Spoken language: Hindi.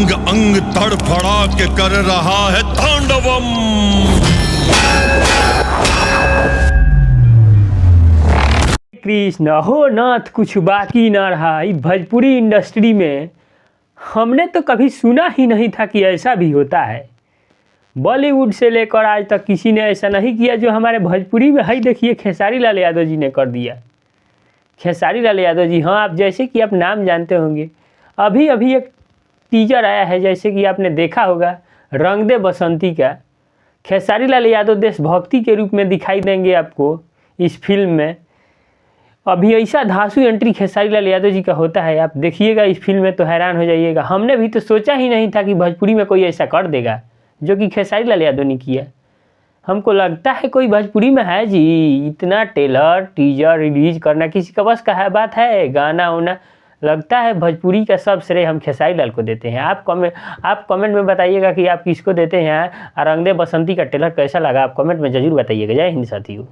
अंग अंग तड़फड़ा के कर रहा है तांडवम। कृष्ण हो नाथ, कुछ बाकी ना रहा। इस भोजपुरी इंडस्ट्री में हमने तो कभी सुना ही नहीं था कि ऐसा भी होता है। बॉलीवुड से लेकर आज तक किसी ने ऐसा नहीं किया जो हमारे भोजपुरी में है। देखिए खेसारी लाल यादव जी ने कर दिया। खेसारी लाल यादव जी, हाँ, आप जैसे कि आप नाम जानते होंगे, अभी अभी एक टीजर आया है, जैसे कि आपने देखा होगा, रंग दे बसंती का। खेसारी लाल यादव देशभक्ति के रूप में दिखाई देंगे आपको इस फिल्म में। अभी ऐसा धांसू एंट्री खेसारी लाल यादव जी का होता है, आप देखिएगा इस फिल्म में तो हैरान हो जाइएगा। हमने भी तो सोचा ही नहीं था कि भोजपुरी में कोई ऐसा कर देगा जो कि खेसारी लाल यादव ने किया। हमको लगता है कोई भोजपुरी में है जी, इतना ट्रेलर टीजर रिलीज करना किसी का बस का है बात है? गाना वाना, लगता है भोजपुरी का सब श्रेय हम खेसारी लाल को देते हैं। आप कमेंट में बताइएगा कि आप किसको देते हैं। और रंग दे बसंती का ट्रेलर कैसा लगा, आप कमेंट में ज़रूर बताइएगा। जय हिंद साथियों।